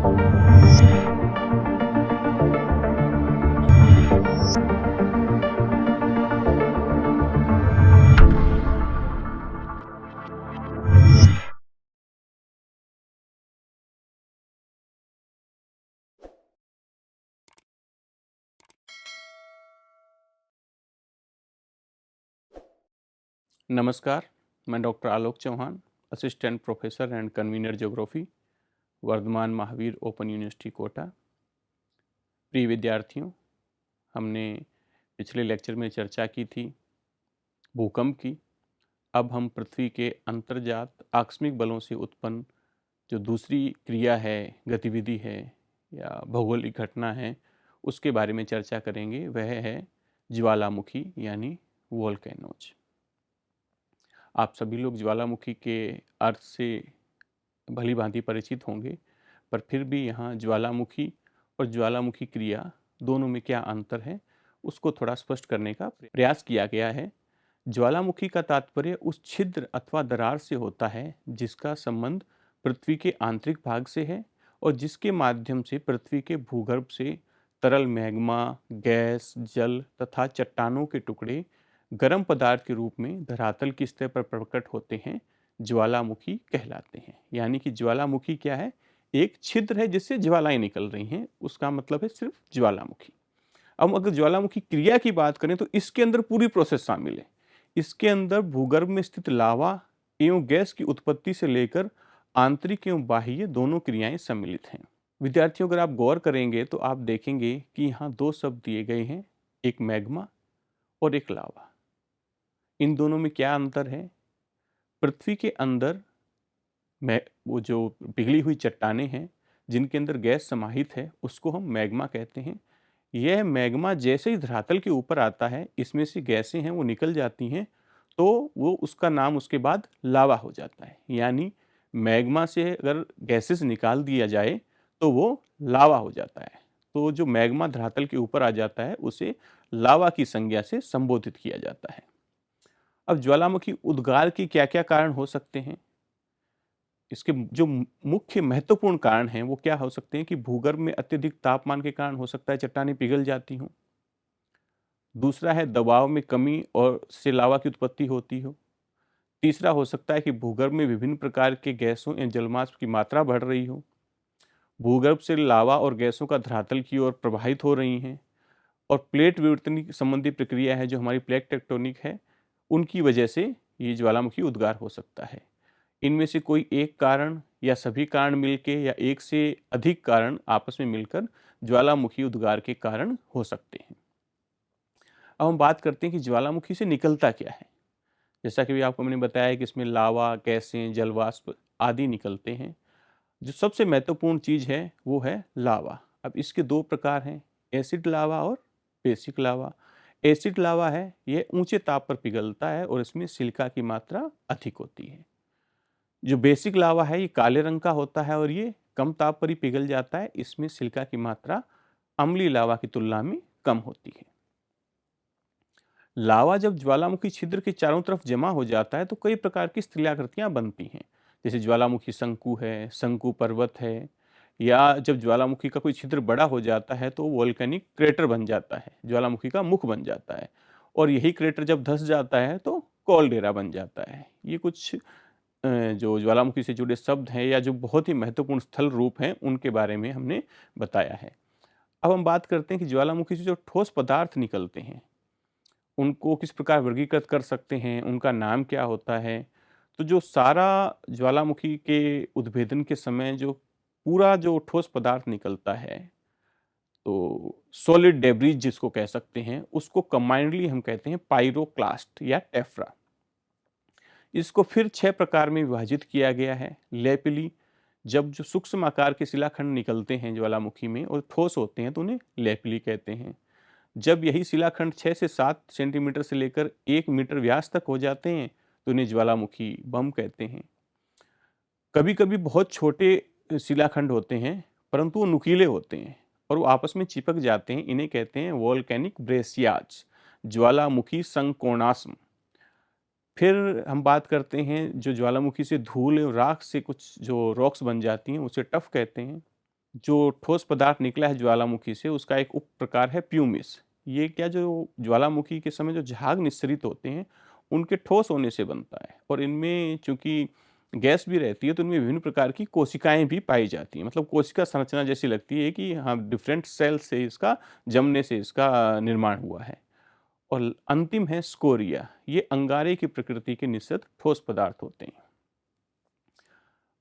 नमस्कार, मैं doctor Alok Chauhan, assistant professor and convener geography, Vardhaman Mahavir open university Kota. प्रिय विद्यार्थियों, हमने पिछले लेक्चर में चर्चा की थी भूकंप की। अब हम पृथ्वी के अंतर्जात आकस्मिक बलों से उत्पन्न जो दूसरी क्रिया है, गतिविधि है या भौगोलिक घटना है, उसके बारे में चर्चा करेंगे। वह है ज्वालामुखी यानी वोल्केनोज। आप सभी लोग ज्वालामुखी के अर्थ से भली भांति परिचित होंगे, पर फिर भी यहाँ ज्वालामुखी और ज्वालामुखी क्रिया दोनों में क्या अंतर है, उसको थोड़ा स्पष्ट करने का प्रयास किया गया है। ज्वालामुखी का तात्पर्य उस छिद्र अथवा दरार से होता है जिसका संबंध पृथ्वी के आंतरिक भाग से है और जिसके माध्यम से पृथ्वी के भूगर्भ से तरल मैग्मा, गैस, जल तथा चट्टानों के टुकड़े गर्म पदार्थ के रूप में धरातल की सतह पर प्रकट होते हैं, ज्वालामुखी कहलाते हैं। यानी कि ज्वालामुखी क्या है? एक छिद्र है जिससे ज्वालाएं निकल रही हैं, उसका मतलब है सिर्फ ज्वालामुखी। अब अगर ज्वालामुखी क्रिया की बात करें तो इसके अंदर पूरी प्रोसेस शामिल है। इसके अंदर भूगर्भ में स्थित लावा एवं गैस की उत्पत्ति से लेकर आंतरिक एवं बाह्य दोनों क्रियाएं सम्मिलित हैं। विद्यार्थियों, अगर आप गौर करेंगे तो आप देखेंगे कि यहाँ दो शब्द दिए गए हैं, एक मैग्मा और एक लावा। इन दोनों में क्या अंतर है? पृथ्वी के अंदर वो जो पिघली हुई चट्टानें हैं जिनके अंदर गैस समाहित है, उसको हम मैग्मा कहते हैं। यह मैग्मा जैसे ही धरातल के ऊपर आता है, इसमें से गैसें हैं वो निकल जाती हैं, तो वो उसका नाम उसके बाद लावा हो जाता है। यानी मैग्मा से अगर गैसेस निकाल दिया जाए तो वो लावा हो जाता है। तो जो मैग्मा धरातल के ऊपर आ जाता है उसे लावा की संज्ञा से संबोधित किया जाता है। अब ज्वालामुखी उद्गार के क्या क्या कारण हो सकते हैं? इसके जो मुख्य महत्वपूर्ण कारण हैं वो क्या हो सकते हैं कि भूगर्भ में अत्यधिक तापमान के कारण हो सकता है चट्टानें पिघल जाती हों। दूसरा है दबाव में कमी और से लावा की उत्पत्ति होती हो। तीसरा हो सकता है कि भूगर्भ में विभिन्न प्रकार के गैसों या जलमाष्प की मात्रा बढ़ रही हो। भूगर्भ से लावा और गैसों का धरातल की ओर प्रवाहित हो रही हैं। और प्लेट विवर्तन संबंधी प्रक्रिया है जो हमारी प्लेट टेक्टोनिक है, उनकी वजह से ये ज्वालामुखी उद्गार हो सकता है। इनमें से कोई एक कारण या सभी कारण मिलके या एक से अधिक कारण आपस में मिलकर ज्वालामुखी उद्गार के कारण हो सकते हैं। अब हम बात करते हैं कि ज्वालामुखी से निकलता क्या है। जैसा कि भी आपको मैंने बताया कि इसमें लावा, गैसें, जलवाष्प आदि निकलते हैं। जो सबसे महत्वपूर्ण चीज़ है वो है लावा। अब इसके दो प्रकार हैं, एसिड लावा और बेसिक लावा। एसिड लावा है यह ऊंचे ताप पर पिघलता है और इसमें सिलिका की मात्रा अधिक होती है। जो बेसिक लावा है ये काले रंग का होता है और ये कम ताप पर ही पिघल जाता है। इसमें सिलिका की मात्रा अम्लीय लावा की तुलना में कम होती है। लावा जब ज्वालामुखी छिद्र के चारों तरफ जमा हो जाता है तो कई प्रकार की स्थलाकृतियां बनती हैं, जैसे ज्वालामुखी शंकु है, शंकु पर्वत है, या जब ज्वालामुखी का कोई छिद्र बड़ा हो जाता है तो वोल्केनिक क्रेटर बन जाता है, ज्वालामुखी का मुख बन जाता है। और यही क्रेटर जब धंस जाता है तो कॉलडेरा बन जाता है। ये कुछ जो ज्वालामुखी से जुड़े शब्द हैं या जो बहुत ही महत्वपूर्ण स्थल रूप हैं उनके बारे में हमने बताया है। अब हम बात करते हैं कि ज्वालामुखी से जो ठोस पदार्थ निकलते हैं उनको किस प्रकार वर्गीकृत कर सकते हैं, उनका नाम क्या होता है। तो जो सारा ज्वालामुखी के उद्भेदन के समय जो पूरा जो ठोस पदार्थ निकलता है, तो सॉलिड डेब्रिज जिसको कह सकते हैं, उसको कंबाइंडली हम कहते हैं पाइरोक्लास्ट या टेफ्रा। इसको फिर 6 प्रकार में विभाजित किया गया है। लेपिली, जब जो सूक्ष्म आकार के शिलाखंड निकलते हैं ज्वालामुखी में और ठोस होते हैं तो उन्हें लेपिली कहते हैं। जब यही शिलाखंड 6 से 7 सेंटीमीटर से लेकर 1 मीटर व्यास तक हो जाते हैं तो इन्हें ज्वालामुखी बम कहते हैं। कभी कभी बहुत छोटे शिलाखंड होते हैं परंतु वो नुकीले होते हैं और वो आपस में चिपक जाते हैं, इन्हें कहते हैं वोल्केनिक ब्रेसियाज, ज्वालामुखी संकोणाश्म। फिर हम बात करते हैं जो ज्वालामुखी से धूल और राख से कुछ जो रॉक्स बन जाती हैं उसे टफ कहते हैं। जो ठोस पदार्थ निकला है ज्वालामुखी से उसका एक उप प्रकार है प्यूमिस। ये क्या जो ज्वालामुखी के समय जो झाग निस्सरित होते हैं, उनके ठोस होने से बनता है और इनमें चूँकि गैस भी रहती है तो इनमें विभिन्न प्रकार की कोशिकाएँ भी पाई जाती हैं। मतलब कोशिका संरचना जैसी लगती है कि हाँ, डिफरेंट सेल से इसका जमने से इसका निर्माण हुआ है। और अंतिम है स्कोरिया, ये अंगारे की प्रकृति के निःसृत ठोस पदार्थ होते हैं।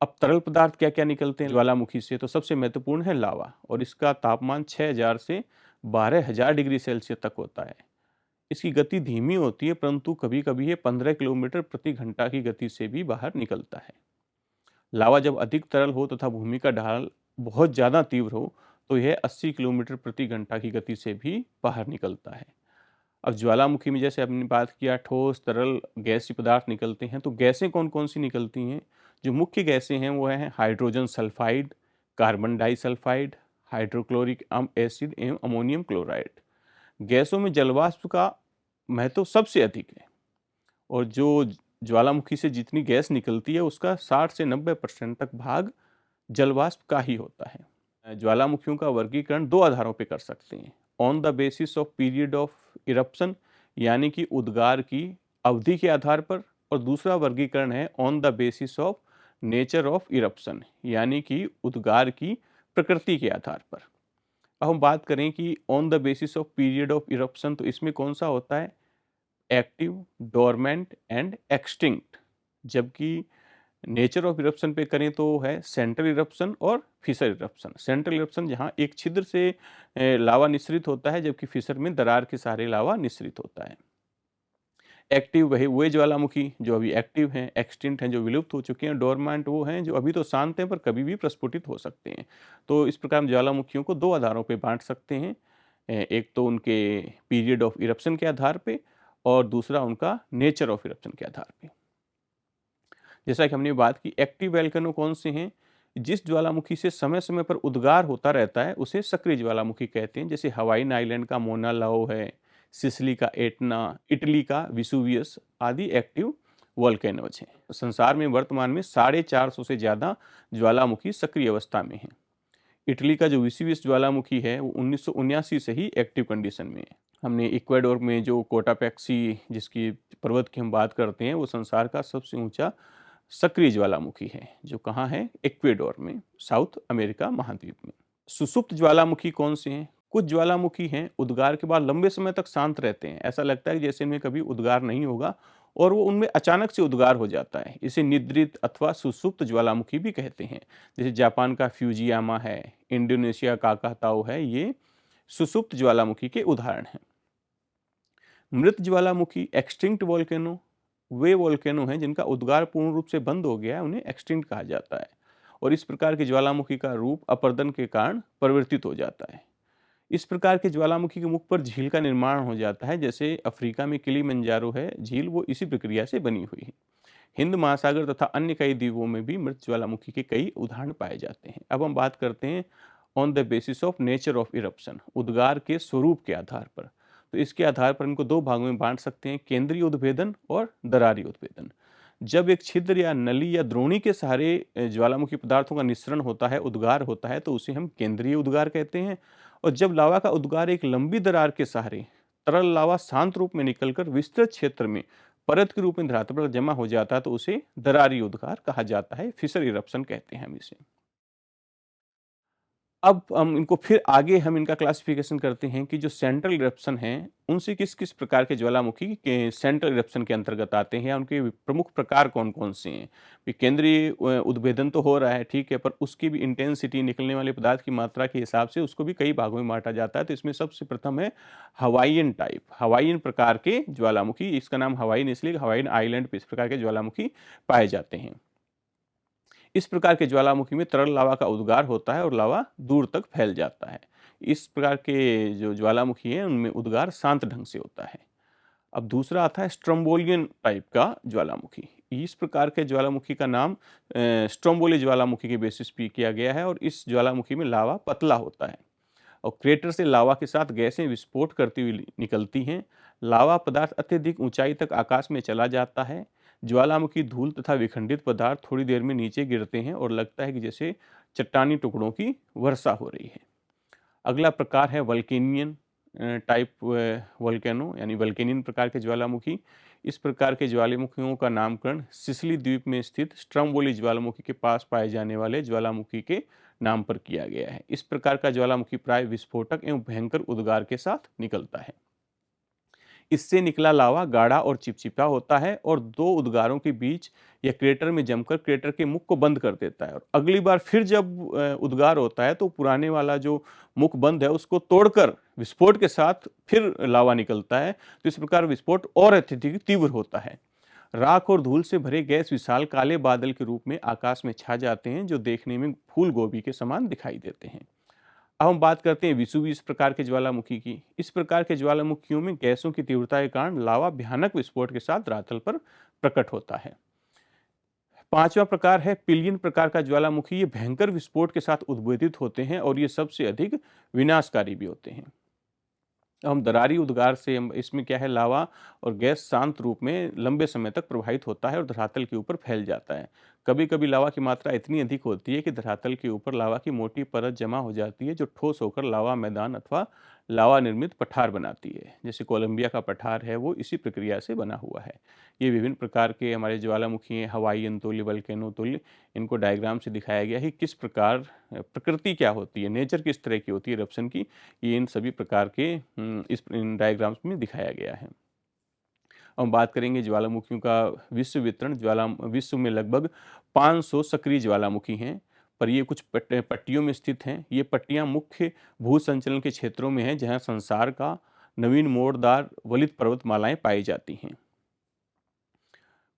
अब तरल पदार्थ क्या-क्या निकलते हैं ज्वालामुखी से, तो सबसे महत्वपूर्ण है लावा और इसका तापमान 6000 से 12000 डिग्री सेल्सियस तक होता है। इसकी गति धीमी होती है परंतु कभी-कभी ये 15 किलोमीटर प्रति घंटा की गति से भी बाहर निकलता है। लावा जब अधिक तरल हो तथा भूमि का ढाल बहुत ज़्यादा तीव्र हो, तो यह 80 किलोमीटर प्रति घंटा की गति से भी बाहर निकलता है। अब ज्वालामुखी में जैसे हमने बात किया ठोस, तरल, गैसीय पदार्थ निकलते हैं, तो गैसें कौन-कौन सी निकलती हैं? जो मुख्य गैसें हैं वो हैं hydrogen sulphide, carbon disulphide, hydrochloric acid एवं अमोनियम क्लोराइड। गैसों में जलवाष्प का महत्व सबसे अधिक है और जो ज्वालामुखी से जितनी गैस निकलती है उसका 60 से 90% तक भाग जलवाष्प का ही होता है। ज्वालामुखियों का वर्गीकरण दो आधारों पर कर सकते हैं, on the basis of period of eruption यानी कि उद्गार की अवधि के आधार पर, और दूसरा वर्गीकरण है on the basis of nature of eruption यानी कि उद्गार की प्रकृति के आधार पर। अब हम बात करें कि on the basis of period of eruption, तो इसमें कौन सा होता है? Active, dormant and extinct. जबकि नेचर ऑफ इरप्शन पे करें तो है सेंट्रल इरप्शन और फिशर इरप्शन। सेंट्रल इरप्शन जहाँ एक छिद्र से लावा निस्सरित होता है, जबकि फिशर में दरार के सहारे लावा निस्सरित होता है। एक्टिव वही वे ज्वालामुखी जो अभी एक्टिव हैं, एक्सटिंक्ट हैं जो विलुप्त हो चुके हैं, डोरमेंट वो हैं जो अभी तो शांत हैं पर कभी भी प्रस्फुटित हो सकते हैं। तो इस प्रकार हम ज्वालामुखियों को दो आधारों पे बांट सकते हैं, एक तो उनके पीरियड ऑफ इरप्शन के आधार पे और दूसरा उनका नेचर ऑफ इरप्शन के आधार पे। जैसा कि हमने बात की, एक्टिव वोल्केनो कौन से हैं? जिस ज्वालामुखी से समय समय पर उद्गार होता रहता है उसे सक्रिय ज्वालामुखी कहते हैं। जैसे हवाईन आइलैंड का मोना लाओ है, सिसिली का एटना, इटली का विसुवियस आदि एक्टिव वोल्केनोज हैं। संसार में वर्तमान में 450 से ज़्यादा ज्वालामुखी सक्रिय अवस्था में हैं। इटली का जो विसुवियस ज्वालामुखी है वो 1979 से ही एक्टिव कंडीशन में है। हमने इक्वाडोर में जो कोटापेक्सी जिसकी पर्वत की हम बात करते हैं, वो संसार का सबसे ऊंचा सक्रिय ज्वालामुखी है, जो कहाँ है? इक्वाडोर में, साउथ अमेरिका महाद्वीप में। सुसुप्त ज्वालामुखी कौन से हैं? कुछ ज्वालामुखी हैं उद्गार के बाद लंबे समय तक शांत रहते हैं, ऐसा लगता है कि जैसे इनमें कभी उद्गार नहीं होगा और वो उनमें अचानक से उद्गार हो जाता है। इसे निद्रित अथवा सुसुप्त ज्वालामुखी भी कहते हैं। जैसे जापान का फ्यूजियामा है, इंडोनेशिया का काकाताओ है, ये सुसुप्त ज्वालामुखी के उदाहरण हैं। मृत ज्वालामुखी एक्सटिंक्ट वोल्केनो वे वोल्केनो हैं जिनका उद्गार पूर्ण रूप से बंद हो गया है, उन्हें एक्सटिंक्ट कहा जाता है और इस प्रकार के ज्वालामुखी का रूप अपर्दन के कारण परिवर्तित हो जाता है। इस प्रकार के ज्वालामुखी के मुख पर झील का निर्माण हो जाता है। जैसे अफ्रीका में किलिमंजारो है झील, वो इसी प्रक्रिया से बनी हुई है। हिंद महासागर तथा अन्य कई द्वीपों में भी मृत ज्वालामुखी के कई उदाहरण पाए जाते हैं। अब हम बात करते हैं on the basis of nature of eruption, उद्गार के स्वरूप के आधार पर। तो इसके आधार पर इनको दो भागों में बांट सकते हैं, केंद्रीय उद्भेदन और दरारी उद्भेदन। जब एक छिद्र या नली या द्रोणी के सहारे ज्वालामुखी पदार्थों का निस्सरण होता है, उद्गार होता है, तो उसे हम केंद्रीय उद्गार कहते हैं। और जब लावा का उद्गार एक लंबी दरार के सहारे तरल लावा शांत रूप में निकलकर विस्तृत क्षेत्र में परत के रूप में धरातल पर जमा हो जाता है, तो उसे दरारी उद्गार कहा जाता है, फिशर इरप्शन कहते हैं हम इसे। अब हम इनको फिर आगे हम इनका क्लासिफिकेशन करते हैं कि जो सेंट्रल इरप्शन हैं, उनसे किस-किस प्रकार के ज्वालामुखी के सेंट्रल इरप्शन के अंतर्गत आते हैं, या उनके प्रमुख प्रकार कौन-कौन से हैं। केंद्रीय उद्भेदन तो हो रहा है, ठीक है, पर उसकी भी इंटेंसिटी, निकलने वाले पदार्थ की मात्रा के हिसाब से उसको भी कई भागों में बाँटा जाता है। तो इसमें सबसे प्रथम है हवाईयन टाइप, हवाईयन प्रकार के ज्वालामुखी। इसका नाम हवाईयन इसलिए हवाईयन आइलैंड पे इस प्रकार के ज्वालामुखी पाए जाते हैं। इस प्रकार के ज्वालामुखी में तरल लावा का उद्गार होता है और लावा दूर तक फैल जाता है। इस प्रकार के जो ज्वालामुखी हैं उनमें उद्गार शांत ढंग से होता है। अब दूसरा आता है स्ट्रोम्बोलियन टाइप का ज्वालामुखी। इस प्रकार के ज्वालामुखी का नाम स्ट्रोम्बोली ज्वालामुखी के बेसिस पे किया गया है और इस ज्वालामुखी में लावा पतला होता है और क्रेटर से लावा के साथ गैसें विस्फोट करती हुई निकलती हैं। लावा पदार्थ अत्यधिक ऊंचाई तक आकाश में चला जाता है। ज्वालामुखी धूल तथा विखंडित पदार्थ थोड़ी देर में नीचे गिरते हैं और लगता है कि जैसे चट्टानी टुकड़ों की वर्षा हो रही है। अगला प्रकार है वल्केनियन टाइप वोल्केनो यानी वल्केनियन प्रकार के ज्वालामुखी। इस प्रकार के ज्वालामुखियों का नामकरण सिसिली द्वीप में स्थित स्ट्रम्बोली ज्वालामुखी के पास पाए जाने वाले ज्वालामुखी के नाम पर किया गया है। इस प्रकार का ज्वालामुखी प्राय विस्फोटक एवं भयंकर उद्गार के साथ निकलता है। इससे निकला लावा गाढ़ा और चिपचिपा होता है और दो उद्गारों के बीच या क्रेटर में जमकर क्रेटर के मुख को बंद कर देता है, और अगली बार फिर जब उद्गार होता है तो पुराने वाला जो मुख बंद है उसको तोड़कर विस्फोट के साथ फिर लावा निकलता है। तो इस प्रकार विस्फोट और अत्यधिक तीव्र होता है। राख और धूल से भरे गैस विशाल काले बादल के रूप में आकाश में छा जाते हैं, जो देखने में फूल गोभी के समान दिखाई देते हैं। अब हम बात करते हैं विसुवियस प्रकार के ज्वालामुखी की। इस प्रकार के ज्वालामुखियों में गैसों की तीव्रता के कारण लावा भयानक विस्फोट के साथ धरातल पर प्रकट होता है। पांचवा प्रकार है पिलियन प्रकार का ज्वालामुखी। ये भयंकर विस्फोट के साथ उद्भूत होते हैं और ये सबसे अधिक विनाशकारी भी होते हैं। हम दरारी उद्गार से इसमें क्या है, लावा और गैस शांत रूप में लंबे समय तक प्रवाहित होता है और धरातल के ऊपर फैल जाता है। कभी कभी लावा की मात्रा इतनी अधिक होती है कि धरातल के ऊपर लावा की मोटी परत जमा हो जाती है, जो ठोस होकर लावा मैदान अथवा लावा निर्मित पठार बनाती है। जैसे कोलंबिया का पठार है, वो इसी प्रक्रिया से बना हुआ है। ये विभिन्न प्रकार के हमारे ज्वालामुखी हैं, हवाई तुल्य, वल्केनो तुल्य। इनको डायग्राम से दिखाया गया है किस प्रकार प्रकृति क्या होती है, नेचर किस तरह की होती है इरप्शन की। ये इन सभी प्रकार के इस इन डायग्राम्स में दिखाया गया है। हम बात करेंगे ज्वालामुखियों का विश्व वितरण। विश्व में लगभग 500 सक्रिय ज्वालामुखी हैं, पर ये कुछ पट्टियों में स्थित हैं। ये पट्टियां मुख्य भू संचलन के क्षेत्रों में हैं, जहां संसार का नवीन मोड़दार वलित पर्वतमालाएं पाई जाती हैं।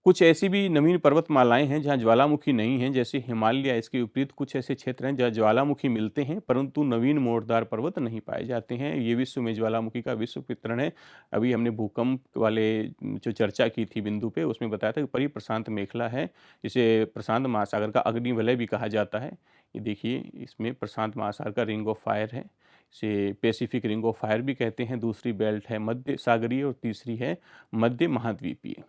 कुछ ऐसी भी नवीन पर्वतमालाएं हैं जहां ज्वालामुखी नहीं हैं, जैसे हिमालय या इसके विपरीत कुछ ऐसे क्षेत्र हैं जहां ज्वालामुखी मिलते हैं परंतु नवीन मोड़दार पर्वत नहीं पाए जाते हैं। ये विश्व में ज्वालामुखी का विश्व वितरण है। अभी हमने भूकंप वाले जो चर्चा की थी बिंदु पे, उसमें बताया था कि परिप्रशांत मेखला है। इसे प्रशांत महासागर का अग्निवलय भी कहा जाता है। ये देखिए, इसमें प्रशांत महासागर का रिंग ऑफ फायर है, इसे पैसिफिक रिंग ऑफ फायर भी कहते हैं। दूसरी बेल्ट है मध्य सागरीय और तीसरी है मध्य महाद्वीपीय।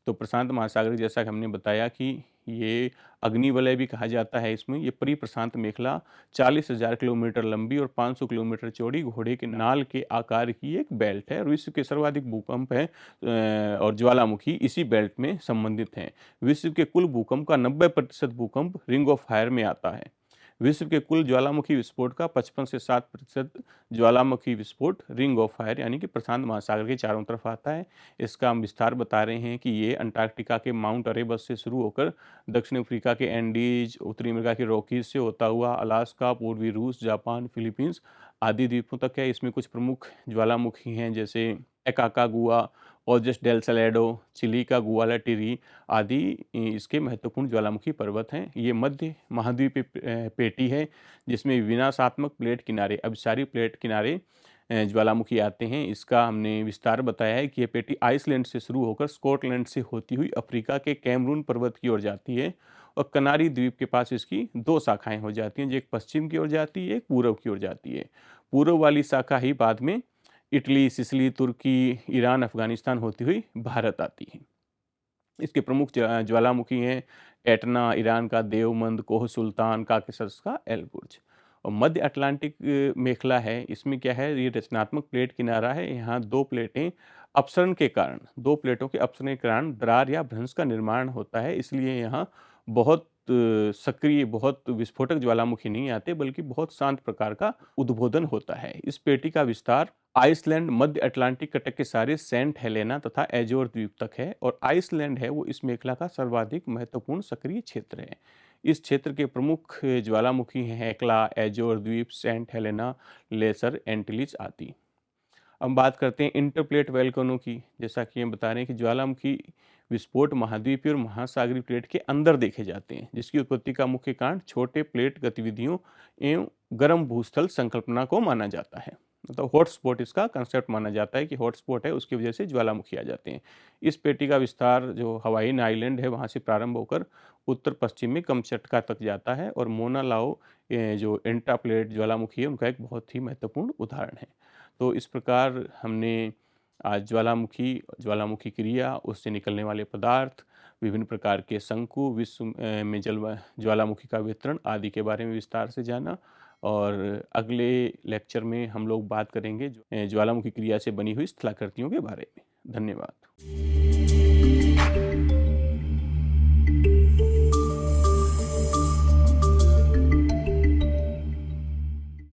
तो प्रशांत महासागर, जैसा कि हमने बताया कि ये अग्निवलय भी कहा जाता है। इसमें ये परिप्रशांत मेखला 40,000 किलोमीटर लंबी और 500 किलोमीटर चौड़ी घोड़े के नाल के आकार की एक बेल्ट है, और विश्व के सर्वाधिक भूकंप है और ज्वालामुखी इसी बेल्ट में संबंधित हैं। विश्व के कुल भूकंप का 90% भूकंप रिंग ऑफ फायर में आता है। विश्व के कुल ज्वालामुखी विस्फोट का 55 से 7% ज्वालामुखी विस्फोट रिंग ऑफ फायर यानी कि प्रशांत महासागर के चारों तरफ आता है। इसका हम विस्तार बता रहे हैं कि ये अंटार्कटिका के माउंट अरेबस से शुरू होकर दक्षिण अफ्रीका के एंडीज, उत्तरी अमेरिका के रॉकीज से होता हुआ अलास्का, पूर्वी रूस, जापान, फिलीपींस आदि द्वीपों तक है। इसमें कुछ प्रमुख ज्वालामुखी हैं जैसे एकाकागुआ, ओजस डेल सैलेडो, चिली का गुआलाटिरी आदि इसके महत्वपूर्ण ज्वालामुखी पर्वत हैं। ये मध्य महाद्वीपीय पेटी है जिसमें विनाशात्मक प्लेट किनारे, अभिसारी प्लेट किनारे ज्वालामुखी आते हैं। इसका हमने विस्तार बताया है कि यह पेटी आइसलैंड से शुरू होकर स्कॉटलैंड से होती हुई अफ्रीका के कैमरून पर्वत की ओर जाती है, और कनारी द्वीप के पास इसकी दो शाखाएं हो जाती हैं, जो एक पश्चिम की ओर जाती है, एक पूर्व की ओर जाती है। पूर्व वाली शाखा ही बाद में इटली, सिसिली, तुर्की, ईरान, अफगानिस्तान होती हुई भारत आती है। इसके प्रमुख ज्वालामुखी हैं एटना, ईरान का देवमंद, कोह सुल्तान, काकेशस का एलबुर्ज। और मध्य अटलांटिक मेखला है, इसमें क्या है, ये रचनात्मक प्लेट किनारा है। यहाँ दो प्लेटों के अपसरण के कारण दरार या भ्रंश का निर्माण होता है। इसलिए यहाँ बहुत सक्रिय, बहुत विस्फोटक ज्वालामुखी नहीं आते, बल्कि बहुत शांत प्रकार का उद्बोधन होता है। इस पेटी का विस्तार आइसलैंड, मध्य अटलांटिक तट के सारे सेंट हेलेना तथा एजोर द्वीप तक है, और आइसलैंड है वो इस मेखला का सर्वाधिक महत्वपूर्ण सक्रिय क्षेत्र है। इस क्षेत्र के प्रमुख ज्वालामुखी हैं हेक्ला, एजोर द्वीप, सेंट हेलेना, लेसर एंटिलीज आदि। अब बात करते हैं इंटरप्लेट वोल्केनो की। जैसा कि हम बता रहे हैं कि ज्वालामुखी विस्फोट महाद्वीपीय और महासागरीय प्लेट के अंदर देखे जाते हैं, जिसकी उत्पत्ति का मुख्य कारण छोटे प्लेट गतिविधियों एवं गर्म भूस्थल संकल्पना को माना जाता है। मतलब हॉटस्पॉट इसका कंसेप्ट माना जाता है कि हॉटस्पॉट है, उसकी वजह से ज्वालामुखी आ जाते हैं। इस पेटी का विस्तार जो हवाई आइलैंड है वहाँ से प्रारंभ होकर उत्तर पश्चिम में कमचटका तक जाता है, और मोना लाओ जो इंट्राप्लेट ज्वालामुखी है उनका एक बहुत ही महत्वपूर्ण उदाहरण है। तो इस प्रकार हमने आज ज्वालामुखी, ज्वालामुखी क्रिया, उससे निकलने वाले पदार्थ, विभिन्न प्रकार के शंकु, विश्व में ज्वालामुखी का वितरण आदि के बारे में विस्तार से जाना। और अगले लेक्चर में हम लोग बात करेंगे ज्वालामुखी क्रिया से बनी हुई स्थलाकृतियों के बारे में। धन्यवाद।